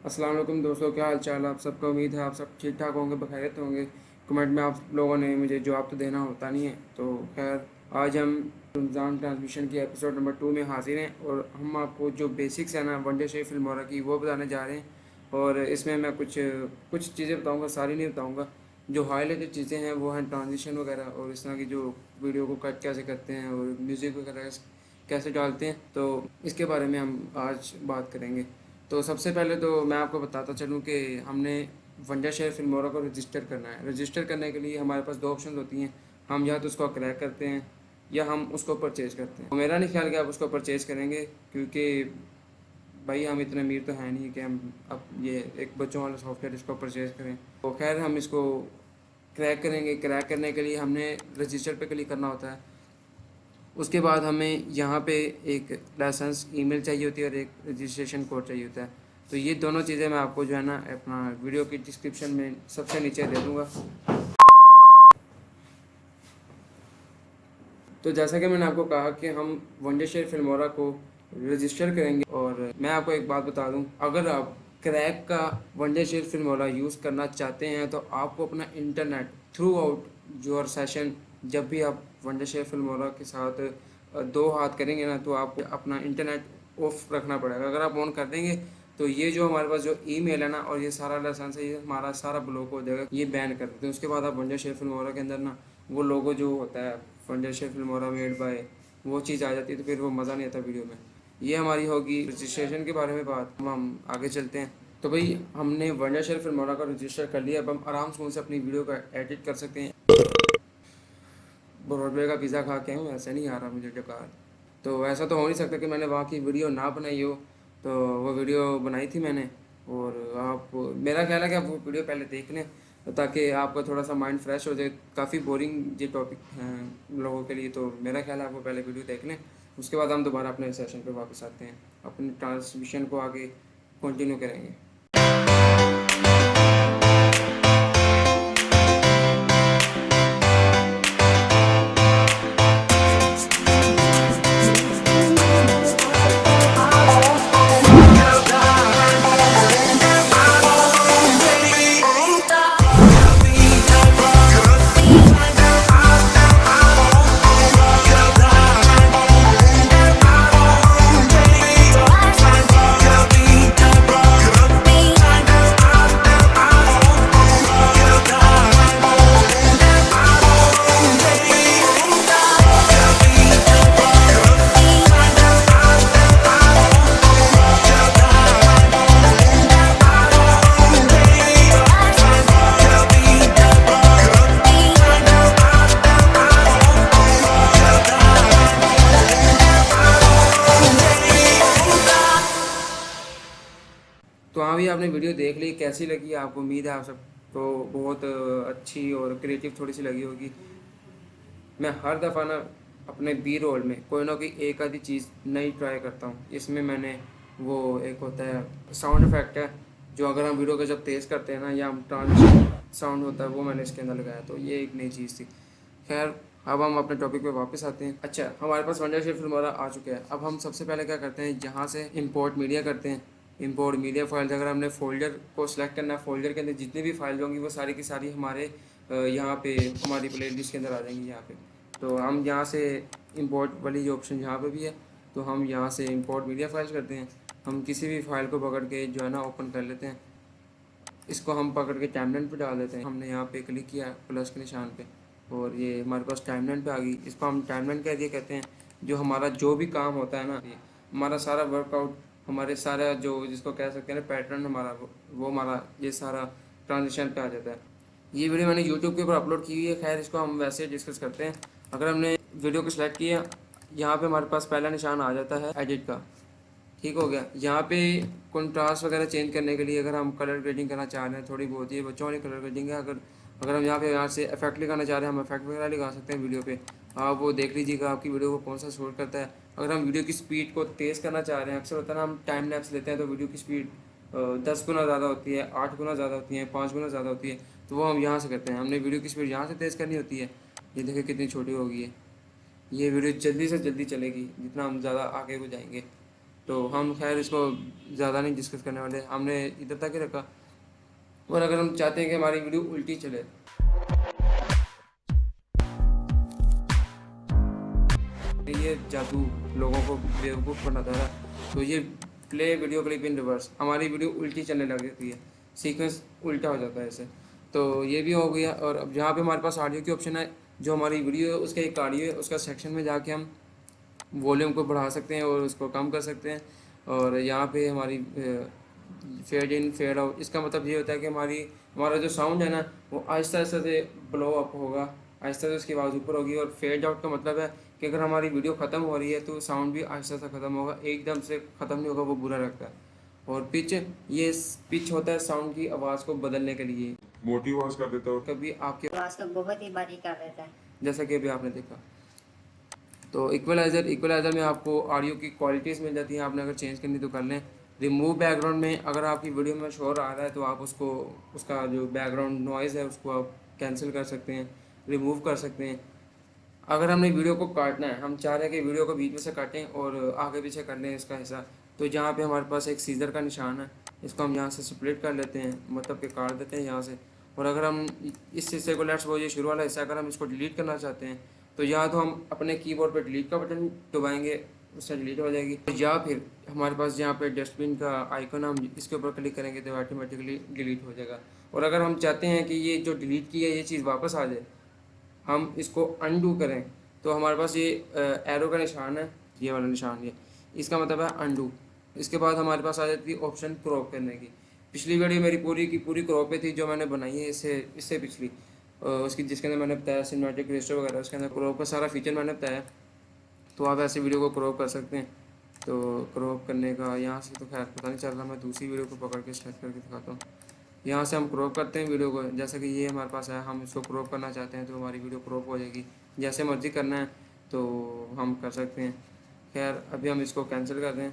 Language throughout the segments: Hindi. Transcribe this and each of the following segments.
अस्सलाम वालेकुम दोस्तों, क्या हाल चाल। आप सबका उम्मीद है आप सब ठीक ठाक होंगे, बखैरियत होंगे। कमेंट में आप लोगों ने मुझे जवाब तो देना होता नहीं है। तो खैर, आज हम रमज़ान ट्रांसमिशन की एपिसोड नंबर 2 में हाजिर हैं और हम आपको जो बेसिक्स है ना वनडे शेफ फिल्मोरा की वो बताने जा रहे हैं। और इसमें मैं कुछ कुछ चीज़ें बताऊँगा, सारी नहीं बताऊँगा। जो हाईलाइटेड चीज़ें हैं वो हैं ट्रांजिशन वगैरह और इस तरह की जो वीडियो को कट कैसे करते हैं और म्यूज़िक वगैरह कैसे डालते हैं, तो इसके बारे में हम आज बात करेंगे। तो सबसे पहले तो मैं आपको बताता चलूँ कि हमने वंडर शेयर फिल्मोरा को रजिस्टर करना है। रजिस्टर करने के लिए हमारे पास दो ऑप्शन होती हैं। हम या तो उसको क्रैक करते हैं या हम उसको परचेज़ करते हैं। तो मेरा नहीं ख्याल कि आप उसको परचेज़ करेंगे, क्योंकि भाई हम इतने अमीर तो हैं नहीं कि हम अब ये एक बच्चों वाला सॉफ्टवेयर इसको परचेज़ करें। तो खैर, हम इसको क्रैक करेंगे। क्रैक करने के लिए हमने रजिस्टर पे क्लिक करना होता है। उसके बाद हमें यहाँ पे एक लाइसेंस ईमेल चाहिए होती है और एक रजिस्ट्रेशन कोड चाहिए होता है। तो ये दोनों चीज़ें मैं आपको जो है ना अपना वीडियो की डिस्क्रिप्शन में सबसे नीचे दे दूँगा। तो जैसा कि मैंने आपको कहा कि हम वनडे शेयर फिल्मोरा को रजिस्टर करेंगे। और मैं आपको एक बात बता दूं, अगर आप क्रैक का वनडे शेयर फिल्मोरा यूज़ करना चाहते हैं तो आपको अपना internet through out your session, जब भी आप वनडे शेयर फिल्मोरा के साथ दो हाथ करेंगे ना, तो आपको अपना इंटरनेट ऑफ रखना पड़ेगा। अगर आप ऑन कर देंगे तो ये जो हमारे पास जो ईमेल है ना और ये सारा लाइसेंस है, ये हमारा सारा ब्लॉक हो जाएगा, ये बैन कर देते हैं। उसके बाद आप वनडे शेयर फिल्मोरा के अंदर ना वो लोगो जो होता है फंडेशन फिल्मोरा मेड बाय, वो चीज़ आ जाती है, तो फिर वो मज़ा नहीं आता वीडियो में। ये हमारी होगी रजिस्ट्रेशन के बारे में बात। हम आगे चलते हैं। तो भाई, हमने वंडरशेयर फिल्मोरा का रजिस्टर कर लिया। अब हम आराम से अपनी वीडियो का एडिट कर सकते हैं। ब्रॉडवे का पिज़्ज़ा खा के हूँ, ऐसे नहीं आ रहा मुझे डकार। तो ऐसा तो हो नहीं सकता कि मैंने वहाँ की वीडियो ना बनाई हो। तो वो वीडियो बनाई थी मैंने। और आप, मेरा ख्याल है कि आप वो वीडियो पहले देख लें ताकि आपका थोड़ा सा माइंड फ्रेश हो जाए। काफ़ी बोरिंग ये टॉपिक हैं लोगों के लिए, तो मेरा ख्याल है आपको पहले वीडियो देख लें। उसके बाद हम दोबारा अपने सेशन पे वापस आते हैं, अपने ट्रांसमिशन को आगे कंटिन्यू करेंगे। तो हाँ भी, आपने वीडियो देख ली, कैसी लगी आपको? उम्मीद है आप सबको बहुत अच्छी और क्रिएटिव थोड़ी सी लगी होगी। मैं हर दफ़ा ना अपने बी रोल में कोई ना कोई एक आधी चीज़ नई ट्राई करता हूँ। इसमें मैंने वो एक होता है साउंड इफ़ेक्ट है, जो अगर हम वीडियो को जब तेज़ करते हैं ना, या हम ट्रांजिशन साउंड होता है, वो मैंने इसके अंदर लगाया। तो ये एक नई चीज़ थी। खैर, अब हम अपने टॉपिक पे वापस आते हैं। अच्छा, हमारे पास वंडरशेयर फिल्मोरा आ चुका है। अब हम सबसे पहले क्या करते हैं, जहाँ से इंपोर्ट मीडिया करते हैं। इंपोर्ट मीडिया फाइल्स, अगर हमने फ़ोल्डर को सिलेक्ट करना है, फ़ोल्डर के अंदर जितनी भी फाइल्स होंगी वो सारी की सारी हमारे यहाँ पे हमारी प्लेलिस्ट के अंदर आ जाएंगी यहाँ पे। तो हम यहाँ से इंपोर्ट वाली जो ऑप्शन यहाँ पे भी है, तो हम यहाँ से इंपोर्ट मीडिया फाइल्स करते हैं। हम किसी भी फाइल को पकड़ के जो है ना ओपन कर लेते हैं। इसको हम पकड़ के टाइमलाइन पे डाल देते हैं। हमने यहाँ पे क्लिक किया प्लस के निशान पे और ये हमारे पास टाइमलाइन पे आ गई। इसको हम टाइमलाइन कह दिए कहते हैं। जो हमारा जो भी काम होता है ना, हमारा सारा वर्कआउट, हमारे सारा जो जिसको कह सकते हैं ना पैटर्न, हमारा वो हमारा ये सारा ट्रांजिशन पे आ जाता है। ये वीडियो मैंने यूट्यूब के ऊपर अपलोड की हुई है। खैर, इसको हम वैसे डिस्कस करते हैं। अगर हमने वीडियो को सिलेक्ट किया, यहाँ पे हमारे पास पहला निशान आ जाता है एडिट का। ठीक हो गया। यहाँ पे कंट्रास्ट वगैरह चेंज करने के लिए अगर हम कलर ग्रेडिंग करना चाह रहे हैं, थोड़ी बहुत ये बच्चों वाली कलर ग्रेडिंग है। अगर हम यहाँ से इफेक्ट लगाना चाह रहे हैं, हम इफेक्ट वगैरह लगा सकते हैं वीडियो पे। आप वो देख लीजिएगा आपकी वीडियो को कौन सा सूट करता है। अगर हम वीडियो की स्पीड को तेज़ करना चाह रहे हैं, अक्सर होता है ना हम टाइम लैप्स लेते हैं तो वीडियो की स्पीड 10 गुना ज़्यादा होती है, 8 गुना ज़्यादा होती है, 5 गुना ज़्यादा होती है। तो वो हम यहाँ से करते हैं। हमने वीडियो की स्पीड यहाँ से तेज़ करनी होती है। ये देखिए कितनी छोटी हो गई है। ये वीडियो जल्दी से जल्दी चलेगी जितना हम ज़्यादा आगे को जाएंगे। तो हम खैर इसको ज़्यादा नहीं डिस्कस करने वाले, हमने इधर तक ही रखा। और अगर हम चाहते हैं कि हमारी वीडियो उल्टी चले, ये जादू लोगों को बेवकूफ़ बनाता रहा, तो ये प्ले वीडियो क्लिप इन रिवर्स, हमारी वीडियो उल्टी चलने लग जाती है, सीक्वेंस उल्टा हो जाता है ऐसे। तो ये भी हो गया। और अब जहाँ पे हमारे पास ऑडियो की ऑप्शन है, जो हमारी वीडियो है उसका एक ऑडियो है, उसका सेक्शन में जाके हम वॉल्यूम को बढ़ा सकते हैं और उसको कम कर सकते हैं। और यहाँ पे हमारी फेड इन फेड आउट, इसका मतलब ये होता है कि हमारा जो साउंड है ना, वो आहिस्ता आहिस्ता से ब्लो अप होगा, आहिस्ता से उसकी आवाज़ ऊपर होगी। और फेड आउट का मतलब है कि अगर हमारी वीडियो ख़त्म हो रही है तो साउंड भी आहिस्ता सा ख़त्म होगा, एकदम से ख़त्म नहीं होगा, वो बुरा लगता है। और ये पिच होता है साउंड की आवाज़ को बदलने के लिए, मोटी आवाज़ कर देता है, कभी आपकी आवाज़ को बहुत ही बारीक कर देता है, जैसा कि अभी आपने देखा। तो इक्वलाइज़र में आपको ऑडियो की क्वालिटीज़ मिल जाती हैं, आपने अगर चेंज करनी तो कर लें। रिमूव बैकग्राउंड में अगर आपकी वीडियो में शोर आ रहा है तो आप उसका जो बैकग्राउंड नॉइज़ है उसको आप कैंसिल कर सकते हैं, रिमूव कर सकते हैं। अगर हमने वीडियो को काटना है, हम चाह रहे हैं कि वीडियो को बीच में से काटें और आगे पीछे कर लें इसका हिस्सा, तो जहाँ पे हमारे पास एक सीज़र का निशान है, इसको हम यहाँ से स्प्लिट कर लेते हैं, मतलब कि काट देते हैं यहाँ से। और अगर हम इस हिस्से को, लेट्स वो ये शुरू वाला हिस्सा, अगर हम इसको डिलीट करना चाहते हैं तो या तो हम अपने कीबोर्ड पर डिलीट का बटन दबाएंगे, उससे डिलीट हो जाएगी, या फिर हमारे पास जहाँ पे डस्टबिन का आइकन है, हम इसके ऊपर क्लिक करेंगे तो ऑटोमेटिकली डिलीट हो जाएगा। और अगर हम चाहते हैं कि ये जो डिलीट की है ये चीज़ वापस आ जाए, हम इसको अनडू करें, तो हमारे पास ये एरो का निशान है, ये वाला निशान, ये इसका मतलब है अनडू। इसके बाद हमारे पास आ जाती है ऑप्शन क्रॉप करने की। पिछली वीडियो मेरी पूरी की पूरी क्रॉप पे थी जो मैंने बनाई है, इससे पिछली उसकी, जिसके अंदर मैंने बताया सिनेमैटिक रजिस्टर वगैरह, उसके अंदर क्रॉप का सारा फीचर मैंने बताया। तो आप ऐसे वीडियो को क्रॉप कर सकते हैं। तो क्रॉप करने का यहाँ से तो खैर पता नहीं चल रहा, मैं दूसरी वीडियो को पकड़ के सेलेक्ट करके दिखाता हूँ। यहाँ से हम क्रॉप करते हैं वीडियो को, जैसे कि ये हमारे पास है, हम इसको क्रॉप करना चाहते हैं तो हमारी वीडियो क्रॉप हो जाएगी। जैसे मर्ज़ी करना है तो हम कर सकते हैं। खैर अभी हम इसको कैंसिल कर दें।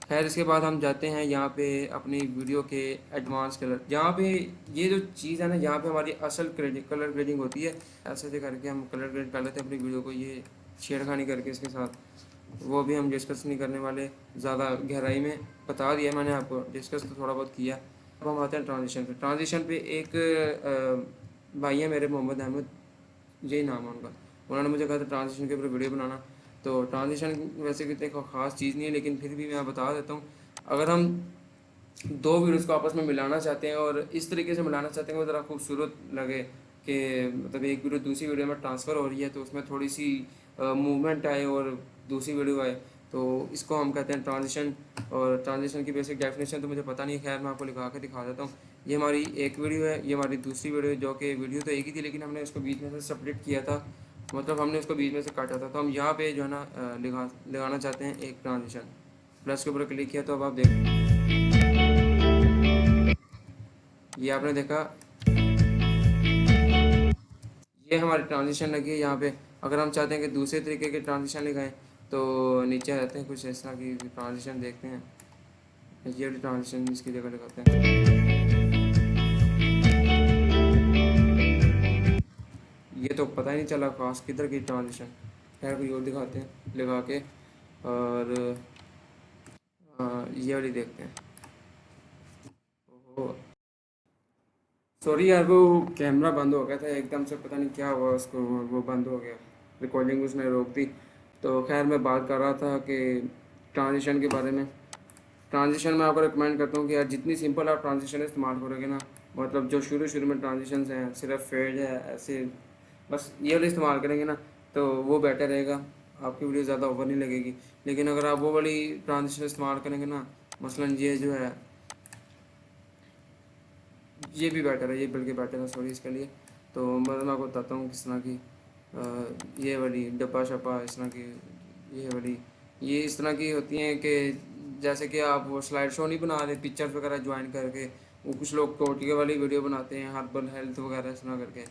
खैर इसके बाद हम जाते हैं यहाँ पे अपनी वीडियो के एडवांस कलर, जहाँ पे ये जो चीज़ है ना, जहाँ पे हमारी असल कलर ग्रेडिंग होती है, ऐसे से करके हम कलर ग्रेड कर लेते हैं अपनी वीडियो को, ये छेड़खानी करके इसके साथ। वो भी हम डिस्कस नहीं करने वाले ज़्यादा गहराई में, बता दिया मैंने आपको, डिस्कस तो थोड़ा बहुत किया। अब हम आते हैं ट्रांजिशन पे एक भाई है मेरे, मोहम्मद अहमद, यही नाम है उनका, उन्होंने मुझे कहा था ट्रांजिशन के ऊपर वीडियो बनाना। तो ट्रांजिशन वैसे कितने ख़ास चीज़ नहीं है, लेकिन फिर भी मैं बता देता हूँ। अगर हम दो वीडियोस को आपस में मिलाना चाहते हैं और इस तरीके से मिलाना चाहते हैं कि वो ज़रा खूबसूरत लगे, कि मतलब एक वीडियो दूसरी वीडियो में ट्रांसफ़र हो रही है तो उसमें थोड़ी सी मूवमेंट आए और दूसरी वीडियो आए, तो इसको हम कहते हैं ट्रांजिशन। और ट्रांजिशन की बेसिक डेफिनेशन तो मुझे पता नहीं है, खैर मैं आपको लिखा के दिखा देता हूँ। ये हमारी एक वीडियो है, ये हमारी दूसरी वीडियो है, जो कि वीडियो तो एक ही थी लेकिन हमने उसको बीच में से सेपरेट किया था, मतलब हमने उसको बीच में से काटा था। तो हम यहाँ पे जो है ना लगाना चाहते हैं एक ट्रांजिशन, प्लस के ऊपर क्लिक किया तो अब आप देख, ये आपने देखा, ये हमारी ट्रांजिशन लगी है यहाँ पे। अगर हम चाहते हैं कि दूसरे तरीके के ट्रांजिशन लगाएं तो नीचे आते हैं, कुछ इस तरह की ट्रांजिशन देखते हैं, ये वाली ट्रांजिशन इसकी जगह लगाते हैं। ये तो पता ही नहीं चला खास किधर की ट्रांजिशन, खैर कोई और दिखाते हैं लगा के। और ये वाली देखते हैं। ओहो, सॉरी यार, वो कैमरा बंद हो गया था एकदम से, पता नहीं क्या हुआ उसको, वो बंद हो गया, रिकॉर्डिंग उसने रोक दी। तो खैर मैं बात कर रहा था कि ट्रांजिशन के बारे में। ट्रांजिशन में आपको रिकमेंड करता हूँ कि यार जितनी सिंपल आप ट्रांजिशन इस्तेमाल करोगे ना, मतलब जो शुरू शुरू में ट्रांजिशन हैं, सिर्फ फेड है ऐसे, बस ये वाली इस्तेमाल करेंगे ना तो वो बेटर रहेगा, आपकी वीडियो ज़्यादा ओवर नहीं लगेगी। लेकिन अगर आप वो वाली ट्रांजिशन इस्तेमाल करेंगे ना, मसलन ये जो है, ये भी बेटर है, ये बल्कि बेटर है सॉरी इसके लिए। तो मैं आपको बताता हूँ किस तरह की ये वाली डब्बा शब्बा इस तरह की, ये वाली, ये इस तरह की होती हैं कि जैसे कि आप वो स्लाइड शो नहीं बना रहे पिक्चर्स वगैरह ज्वाइन करके, वो कुछ लोग कोटिया वाली वीडियो बनाते हैं, हर्बल हेल्थ वगैरह इस तरह करके,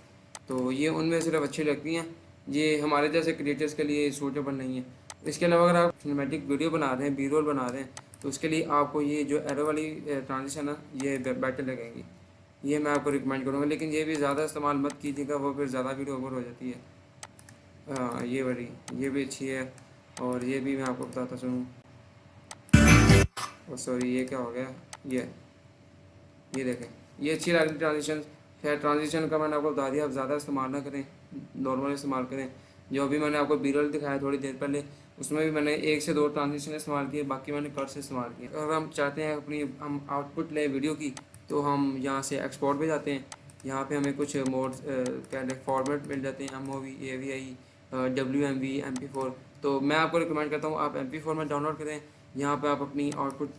तो ये उनमें सिर्फ अच्छी लगती हैं, ये हमारे जैसे क्रिएटर्स के लिए सूटेबल नहीं है। इसके अलावा अगर आप सिनेमैटिक वीडियो बना रहे हैं, बी रोल बना रहे हैं, तो उसके लिए आपको ये जो एरो वाली ट्रांजिशन है ये बेटर लगेगी, ये मैं आपको रिकमेंड करूँगा। लेकिन ये भी ज़्यादा इस्तेमाल मत कीजिएगा, वो फिर ज़्यादा वीडियो ओवर हो जाती है। ये वाली, ये भी अच्छी है, और ये भी मैं आपको बताता चलूँ, ओ सॉरी, ये क्या हो गया, ये देखें, ये अच्छी लग रही ट्रांजिशन। खैर ट्रांजिशन का मैंने आपको बता दिया, आप ज़्यादा इस्तेमाल ना करें, नॉर्मल इस्तेमाल करें। जो अभी मैंने आपको बी-रोल दिखाया थोड़ी देर पहले, उसमें भी मैंने 1 से 2 ट्रांजिशन इस्तेमाल किए, बाकी मैंने कट से इस्तेमाल किए। अगर हम चाहते हैं अपनी हम आउटपुट लें वीडियो की, तो हम यहाँ से एक्सपोर्ट पे जाते हैं। यहाँ पे हमें कुछ मोड क्या फॉर्मेट मिल जाते हैं, MOV, AVI, WMV, MP4। तो मैं आपको रिकमेंड करता हूँ आप MP4 में डाउनलोड करें। यहाँ पे आप अपनी आउटपुट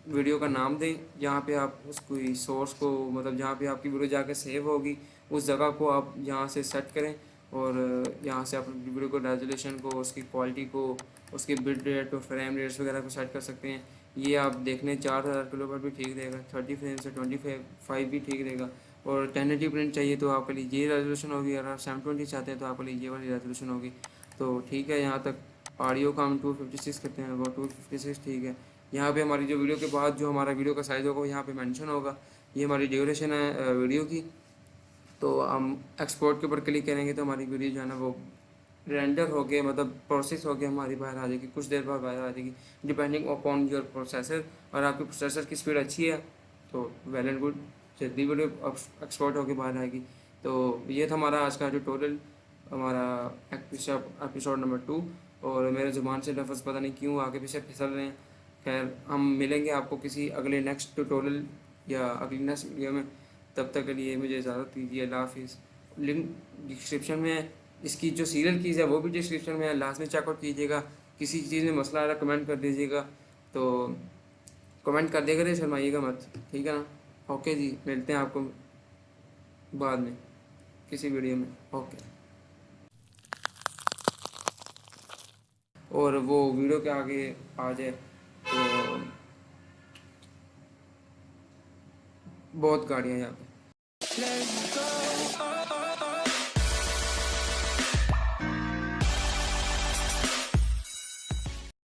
वीडियो का नाम दें, जहाँ पे आप उसको सोर्स को, मतलब जहाँ पे आपकी वीडियो जाकर सेव होगी, उस जगह को आप यहाँ से सेट करें। और यहाँ से आप वीडियो को रेजोल्यूशन को, उसकी क्वालिटी को, उसकी बिट रेट और फ्रेम रेट्स वगैरह को सेट कर सकते हैं। ये आप देखने 4000 किलो पर भी ठीक रहेगा, 30 फ्रेम से 25 भी ठीक रहेगा। और 1080 प्रिंट चाहिए तो आपके लिए ये रेजोल्यूशन होगी, अगर आप 720 चाहते हैं तो आपके लिए ये वाली रेजोल्यूशन होगी। तो ठीक है, यहाँ तक ऑडियो का हम 256 करते हैं, वो 256 ठीक है। यहाँ पे हमारी जो वीडियो के बाद जो हमारा वीडियो का साइज़ होगा, यहाँ पे मेंशन होगा। ये हमारी ड्यूरेशन है वीडियो की। तो हम एक्सपोर्ट के ऊपर क्लिक करेंगे तो हमारी वीडियो जो है ना वो रेंडर हो के, मतलब प्रोसेस हो के हमारी बाहर आ जाएगी, कुछ देर बाद बाहर आ जाएगी, डिपेंडिंग अपॉन योर प्रोसेसर। और आपके प्रोसेसर की स्पीड अच्छी है तो वेल एंड गुड, जल्दी वीडियो एक्सपोर्ट होके बाहर आएगी। तो ये था हमारा आज का ट्यूटोरियल, हमारा एपिसोड नंबर 2। और मेरे ज़ुबान से लफ्ज़ पता नहीं क्यों आगे पीछे फिसल रहे हैं। खैर हम मिलेंगे आपको किसी अगले नेक्स्ट ट्यूटोरियल या अगली नेक्स्ट वीडियो में। तब तक के लिए मुझे इजाज़त दीजिए, अल्लाह हाफिज़। लिंक डिस्क्रिप्शन में है, इसकी जो सीरियल कीज़ है वो भी डिस्क्रिप्शन में है, लास्ट में चेकआउट कीजिएगा। किसी चीज़ में मसला आ रहा है कमेंट कर दीजिएगा, तो कमेंट कर दिया करिए, शर्माइएगा मत, ठीक है ना। ओके जी, मिलते हैं आपको बाद में किसी वीडियो में। ओके। और वो वीडियो के आगे आ जाए तो बहुत गाड़ियाँ यहाँ पे।